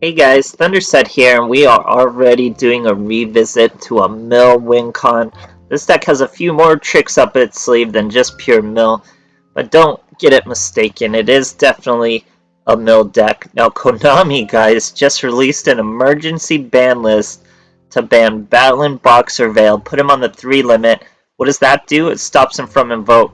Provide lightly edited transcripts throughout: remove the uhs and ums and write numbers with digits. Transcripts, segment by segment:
Hey guys, THUNDERSTUD here, and we are already doing a revisit to a mill win con. This deck has a few more tricks up its sleeve than just pure mill, but don't get it mistaken, it is definitely a mill deck. Now Konami, guys, just released an emergency ban list to ban Battling Boxer Veil, put him on the 3 limit. What does that do? It stops him from Invoke.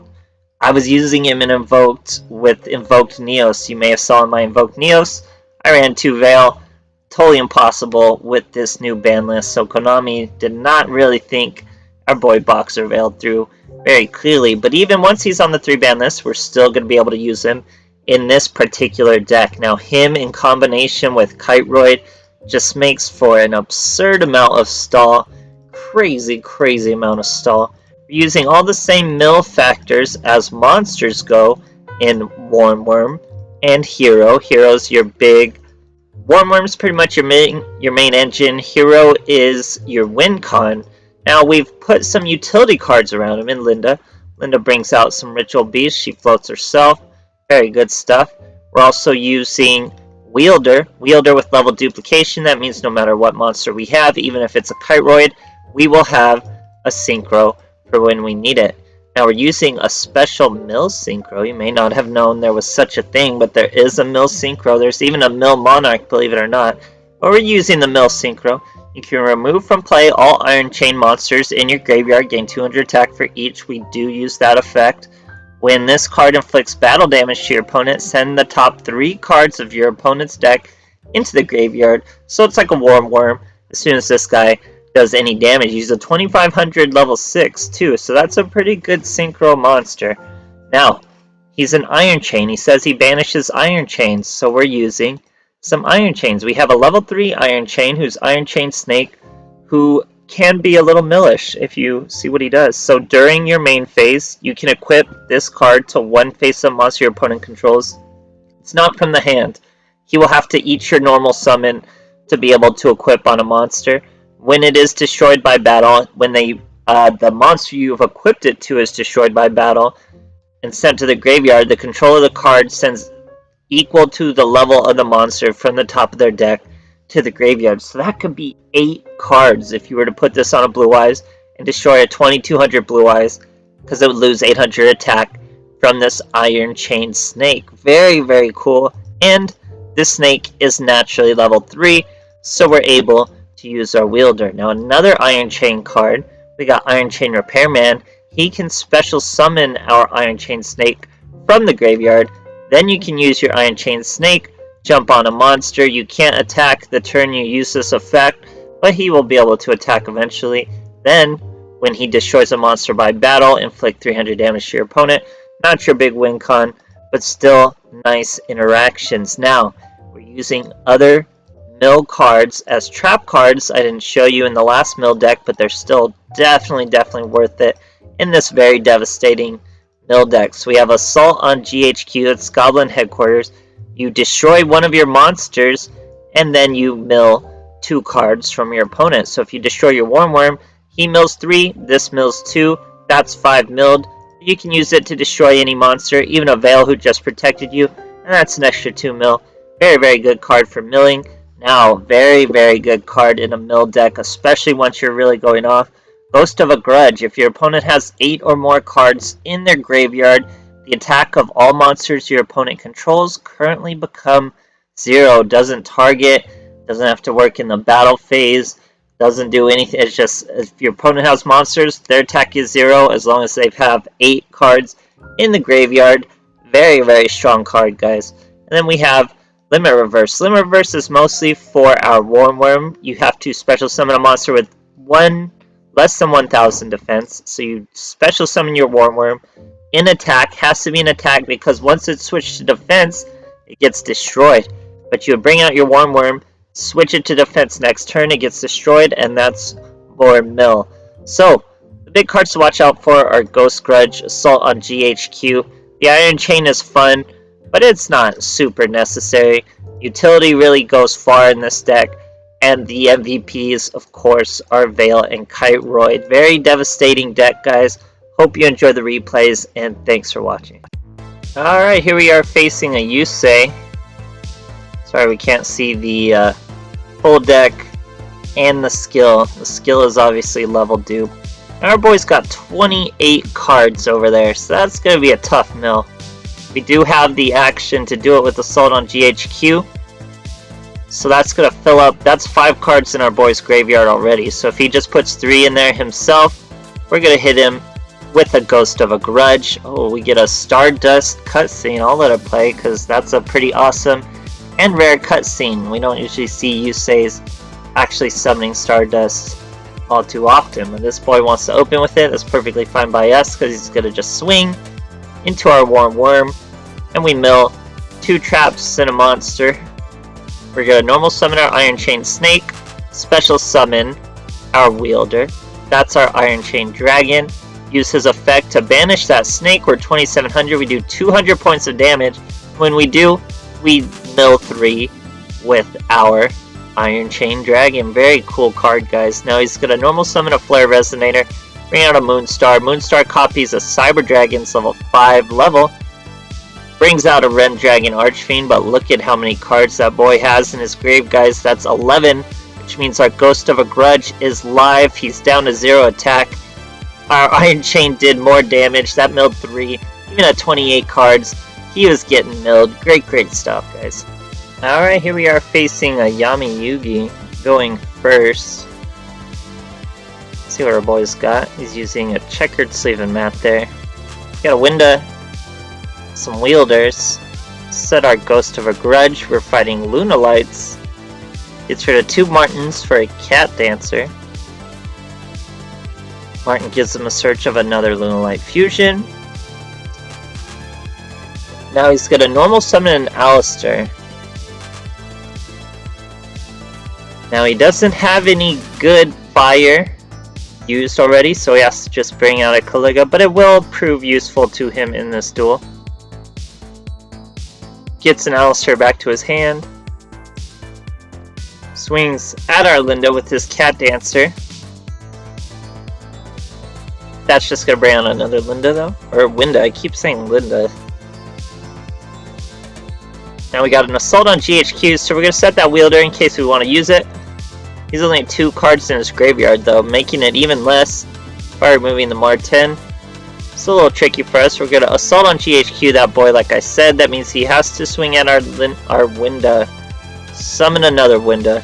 I was using him in Invoked with Invoked Neos. You may have saw in my Invoked Neos. I ran 2 Veil. Totally impossible with this new ban list, so Konami did not really think our boy Boxer Veil through very clearly. But even once he's on the 3 ban list, we're still going to be able to use him in this particular deck. Now him in combination with Kiteroid just makes for an absurd amount of stall. Crazy amount of stall. We're using all the same mill factors as monsters go in Warm Worm and Hero. Hero's your big... Warm Worm's pretty much your main engine. Hero is your win con. Now we've put some utility cards around him in Linda. Linda brings out some Ritual Beast. She floats herself. Very good stuff. We're also using Wielder. Wielder with level duplication. That means no matter what monster we have, even if it's a Kiteroid, we will have a Synchro for when we need it. Now we're using a special mill synchro. You may not have known there was such a thing, but there is a mill synchro. There's even a mill monarch, believe it or not. But we're using the mill synchro. You can remove from play all Iron Chain monsters in your graveyard, gain 200 attack for each. We do use that effect. When this card inflicts battle damage to your opponent, send the top 3 cards of your opponent's deck into the graveyard. So it's like a Warm Worm. As soon as this guy does any damage, use a 2500 level 6 too, so that's a pretty good synchro monster. Now, he's an Iron Chain. He says he banishes Iron Chains, so we're using some Iron Chains. We have a level 3 Iron Chain who's Iron Chain Snake, who can be a little millish if you see what he does. So during your main phase, you can equip this card to one face-up monster your opponent controls. It's not from the hand. He will have to eat your normal summon to be able to equip on a monster. When it is destroyed by battle, when the monster you've equipped it to is destroyed by battle and sent to the graveyard, the control of the card sends equal to the level of the monster from the top of their deck to the graveyard. So that could be 8 cards if you were to put this on a Blue Eyes and destroy a 2200 Blue Eyes, because it would lose 800 attack from this Iron Chain Snake. Very cool. And this snake is naturally level 3, so we're able to use our Wielder. Now another Iron Chain card, we got Iron Chain Repairman. He can special summon our Iron Chain Snake from the graveyard. Then you can use your Iron Chain Snake, jump on a monster. You can't attack the turn you use this effect, but he will be able to attack eventually. Then, when he destroys a monster by battle, inflict 300 damage to your opponent. Not your big win con, but still nice interactions. Now, we're using other mill cards as trap cards. I didn't show you in the last mill deck, but they're still definitely worth it in this very devastating mill deck. So we have Assault on GHQ, it's Goblin Headquarters. You destroy one of your monsters, and then you mill 2 cards from your opponent. So if you destroy your Warm Worm, he mills 3, this mills 2, that's 5 milled. You can use it to destroy any monster, even a Veil who just protected you, and that's an extra 2 mil. Very good card for milling. Now, very good card in a mill deck, especially once you're really going off. Ghost of a Grudge. If your opponent has 8 or more cards in their graveyard, the attack of all monsters your opponent controls currently become 0. Doesn't target, doesn't have to work in the battle phase, doesn't do anything. It's just, if your opponent has monsters, their attack is 0 as long as they have 8 cards in the graveyard. Very strong card, guys. And then we have Limit Reverse. Limit Reverse is mostly for our Warm Worm. You have to special summon a monster with less than 1000 defense. So you special summon your Warm Worm. In attack, has to be an attack because once it's switched to defense, it gets destroyed. But you would bring out your Warm Worm, switch it to defense next turn, it gets destroyed, and that's more mill. So, the big cards to watch out for are Ghost Grudge, Assault on GHQ. The Iron Chain is fun, but it's not super necessary. Utility really goes far in this deck, and the MVPs, of course, are Veil and Kiteroid. Very devastating deck, guys. Hope you enjoy the replays, and thanks for watching. Alright, here we are facing a Yusei. It's Sorry, we can't see the full deck and the skill. The skill is obviously level dupe. And our boy's got 28 cards over there, so that's going to be a tough mill. We do have the action to do it with Assault on GHQ. So that's going to fill up, that's 5 cards in our boy's graveyard already. So if he just puts 3 in there himself, we're going to hit him with a Ghost of a Grudge. Oh, we get a Stardust cutscene. I'll let it play because that's a pretty awesome and rare cutscene. We don't usually see Yuseis actually summoning Stardust all too often. When this boy wants to open with it, that's perfectly fine by us because he's going to just swing into our Warm Worm and we mill 2 traps and a monster. We're going to normal summon our Iron Chain Snake, special summon our Wielder. That's our Iron Chain Dragon. Use his effect to banish that snake. We're 2700. We do 200 points of damage. When we do, we mill 3 with our Iron Chain Dragon. Very cool card, guys. Now he's going to normal summon a Flare Resonator. Bring out a Moonstar. Moonstar copies a Cyber Dragon's level 5 level. Brings out a Ren Dragon Archfiend, but look at how many cards that boy has in his grave, guys. That's 11, which means our Ghost of a Grudge is live. He's down to 0 attack. Our Iron Chain did more damage. That milled 3. Even at 28 cards, he was getting milled. Great stuff, guys. Alright, here we are facing a Yami Yugi going first. Let's see what our boy's got. He's using a checkered sleeve and mat there. Got a Winda, some Wielders. Set our Ghost of a Grudge. We're fighting Lunalights. Gets rid of 2 Martins for a Cat Dancer. Martin gives him a search of another Lunalight Fusion. Now he's going to normal summon an Alistair. Now he doesn't have any good fire used already, so he has to just bring out a Caliga, but it will prove useful to him in this duel. Gets an Alistair back to his hand. Swings at our Linda with his Cat Dancer. That's just gonna bring out another Linda though. Or Winda, I keep saying Linda. Now we got an Assault on GHQ, so we're gonna set that Wielder in case we want to use it. He's only 2 cards in his graveyard though, making it even less by removing the Marten. It's a little tricky for us. We're gonna Assault on GHQ that boy, like I said. That means he has to swing at our Winda. Summon another Winda.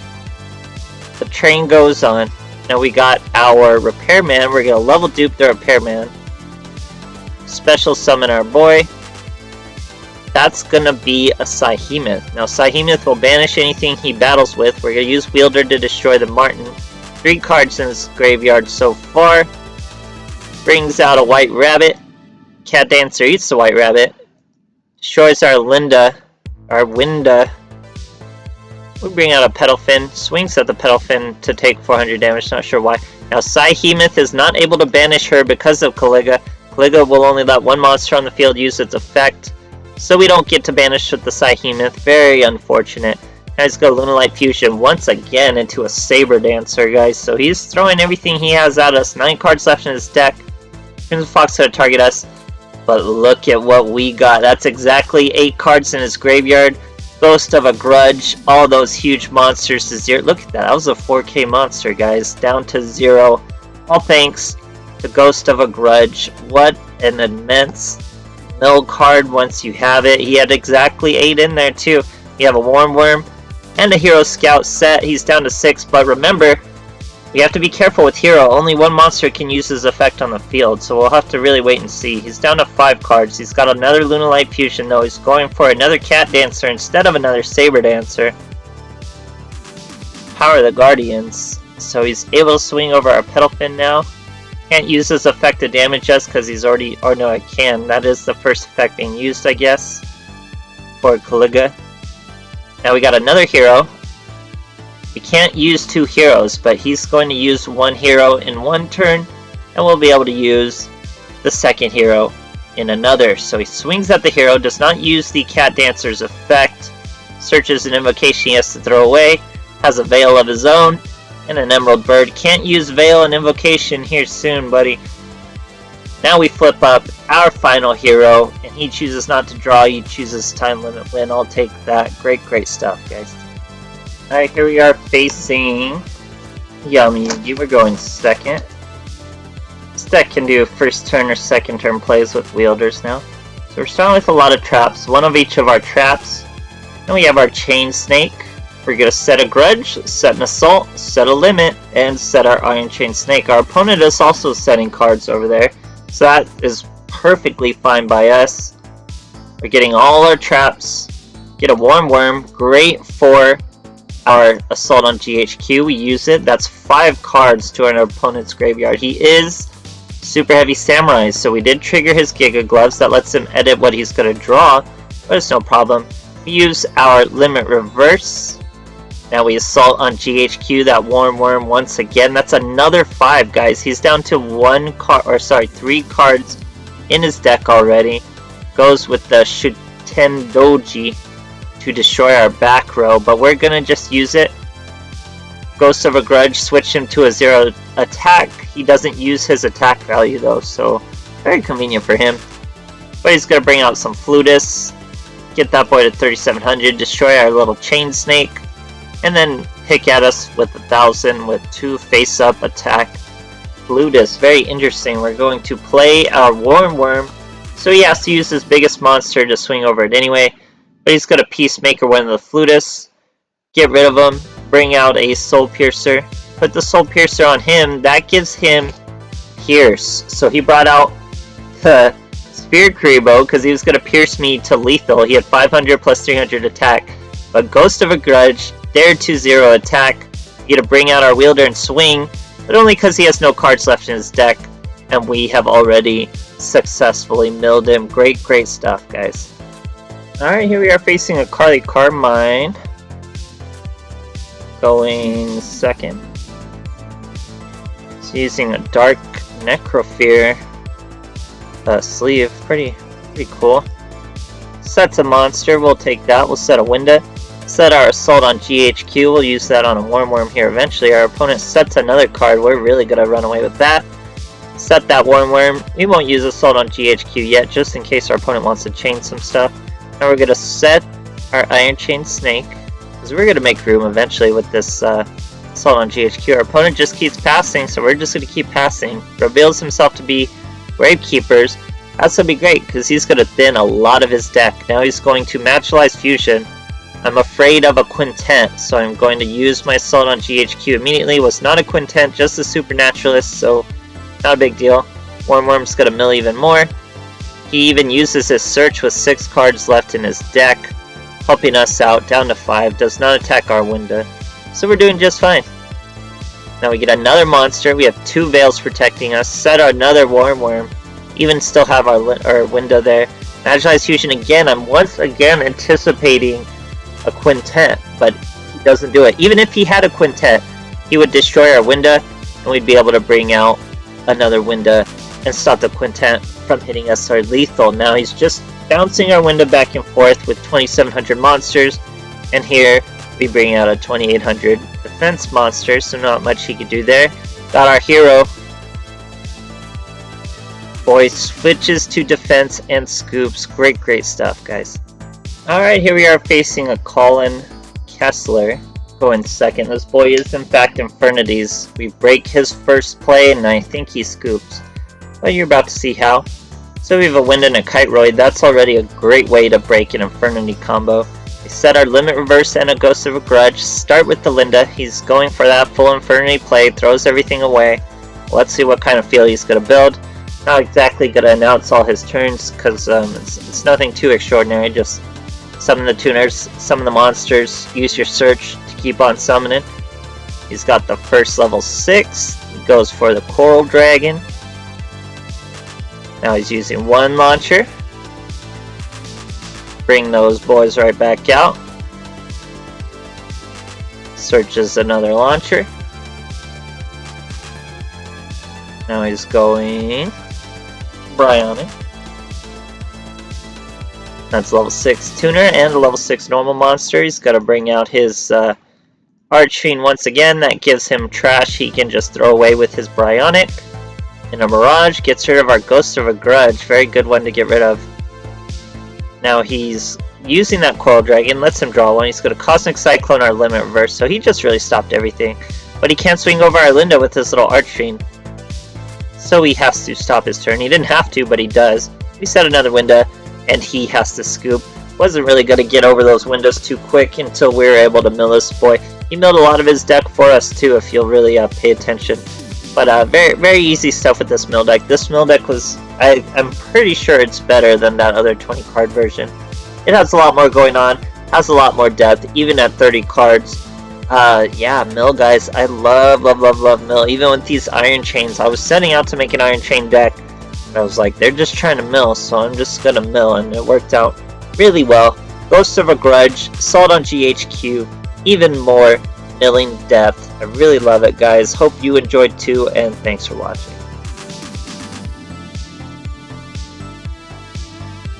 The train goes on. Now we got our Repairman. We're going to level dupe the Repairman. Special summon our boy. That's going to be a Psyhemoth. Now Psyhemoth will banish anything he battles with. We're going to use Wielder to destroy the Martin. 3 cards in his graveyard so far. Brings out a White Rabbit. Cat Dancer eats the White Rabbit. Destroys our Linda. Our Winda. We bring out a Petalfin, swings at the Petalfin to take 400 damage, not sure why. Now Psyhemoth is not able to banish her because of Caliga. Caliga will only let 1 monster on the field use its effect, so we don't get to banish with the Psyhemoth. Very unfortunate. Now he's got Lunalight Fusion once again into a Saber Dancer, guys, so he's throwing everything he has at us. 9 cards left in his deck. Crimson Fox going to target us, but look at what we got. That's exactly 8 cards in his graveyard. Ghost of a Grudge, all those huge monsters to 0. Look at that, that was a 4K monster, guys, down to 0. All thanks to Ghost of a Grudge. What an immense mill card once you have it. He had exactly 8 in there too. You have a Warm Worm and a Hero Scout set. He's down to 6, but remember, we have to be careful with Hero. Only 1 monster can use his effect on the field, so we'll have to really wait and see. He's down to 5 cards. He's got another Lunalight Fusion, though. He's going for another Cat Dancer instead of another Saber Dancer. Power the Guardians. So he's able to swing over our Petalfin now. Can't use his effect to damage us because he's already... Or no, I can. That is the first effect being used, I guess, for Caliga. Now we got another hero. We can't use 2 heroes, but he's going to use 1 hero in 1 turn, and we'll be able to use the second hero in another. So he swings at the hero, does not use the Cat Dancer's effect, searches an invocation he has to throw away, has a Veil of his own, and an Emerald Bird. Can't use Veil and Invocation here soon, buddy. Now we flip up our final hero, and he chooses not to draw, he chooses time limit win. I'll take that. Great stuff, guys. Alright, here we are facing Yummy. You were going second. This deck can do first turn or second turn plays with wielders now. So we're starting with a lot of traps, one of each of our traps. Then we have our Chain Snake. We're going to set a Grudge, set an Assault, set a Limit, and set our Iron Chain Snake. Our opponent is also setting cards over there, so that is perfectly fine by us. We're getting all our traps. Get a Warm Worm, great for our Assault on GHQ. We use it. That's 5 cards to our opponent's graveyard. He is Super Heavy Samurai, so we did trigger his Giga Gloves. That lets him edit what he's going to draw, but it's no problem. We use our Limit Reverse. Now we Assault on GHQ, that Warm Worm once again. That's another 5, guys. He's down to 3 cards in his deck already. Goes with the Shutendoji to destroy our back row, but we're gonna just use it. Ghost of a Grudge, switch him to a 0 attack. He doesn't use his attack value though, so very convenient for him. But he's gonna bring out some Flutus, get that boy to 3700, destroy our little Chain Snake, and then pick at us with 1000 with 2 face-up attack Flutus. Very interesting. We're going to play our Warm Worm, so he has to use his biggest monster to swing over it anyway. But he's going to Peacemaker one of the Flutus, get rid of him, bring out a Soul Piercer, put the Soul Piercer on him. That gives him Pierce. So he brought out the Spirit Kuriboh because he was going to pierce me to lethal. He had 500 plus 300 attack. But Ghost of a Grudge, Dare to 0 attack. You get to bring out our wielder and swing, but only because he has no cards left in his deck, and we have already successfully milled him. Great stuff, guys. Alright, here we are facing a Carly Carmine. Going second. He's using a Dark Necrofear sleeve. Pretty cool. Sets a monster, we'll take that. We'll set a Winda. Set our Assault on GHQ, we'll use that on a Warm Worm here eventually. Our opponent sets another card, we're really gonna run away with that. Set that Warm Worm. We won't use Assault on GHQ yet, just in case our opponent wants to chain some stuff. Now we're gonna set our Iron Chain Snake, because we're gonna make room eventually with this Assault on GHQ. Our opponent just keeps passing, so we're just gonna keep passing. Reveals himself to be Gravekeepers. That's gonna be great, because he's gonna thin a lot of his deck. Now he's going to Materialize Fusion. I'm afraid of a Quintet, so I'm going to use my Assault on GHQ immediately. It was not a Quintet, just a Supernaturalist, so not a big deal. Warm Worm's gonna mill even more. He even uses his Search with 6 cards left in his deck, helping us out, down to 5, does not attack our Winda. So we're doing just fine. Now we get another monster, we have 2 Veils protecting us, set another Warm Worm, even still have our Winda there. Materialize Fusion again, I'm once again anticipating a Quintet, but he doesn't do it. Even if he had a Quintet, he would destroy our Winda, and we'd be able to bring out another Winda and stop the Quintet from hitting us or lethal. Now he's just bouncing our Winda back and forth with 2700 monsters, and here we bring out a 2800 defense monster, so not much he could do there. Got our hero. Boy switches to defense and scoops. Great stuff, guys. Alright, here we are facing a Colin Kessler, going second. This boy is in fact Infernities. We break his first play and I think he scoops. But you're about to see how. So we have a Wind and a Kiteroid. That's already a great way to break an Infernity combo. We set our Limit Reverse and a Ghost of a Grudge. Start with the Linda. He's going for that full Infernity play, throws everything away. Let's see what kind of field he's going to build. Not exactly going to announce all his turns because it's nothing too extraordinary. Just summon the tuners, summon the monsters, use your search to keep on summoning. He's got the first level 6. He goes for the Coral Dragon. Now he's using 1 launcher. Bring those boys right back out. Searches another launcher. Now he's going Bryonic. That's level 6 tuner and a level 6 normal monster. He's got to bring out his Archfiend once again. That gives him trash he can just throw away with his Bryonic. And a Mirage gets rid of our Ghost of a Grudge. Very good one to get rid of. Now he's using that Coral Dragon, lets him draw one. He's going to Cosmic Cyclone our Limit Reverse, so he just really stopped everything. But he can't swing over our Linda with his little Archfiend. So he has to stop his turn. He didn't have to, but he does. We set another window, and he has to scoop. Wasn't really going to get over those windows too quick until we were able to mill this boy. He milled a lot of his deck for us too, if you'll really pay attention. But very, very easy stuff with this mill deck. This mill deck was, I'm pretty sure it's better than that other 20 card version. It has a lot more going on, has a lot more depth, even at 30 cards. Yeah, mill guys, I love mill. Even with these Iron Chains, I was setting out to make an Iron Chain deck. And I was like, they're just trying to mill, so I'm just gonna mill, and it worked out really well. Ghost of a Grudge, Assault on GHQ, even more milling depth. I really love it, guys. Hope you enjoyed too, and thanks for watching.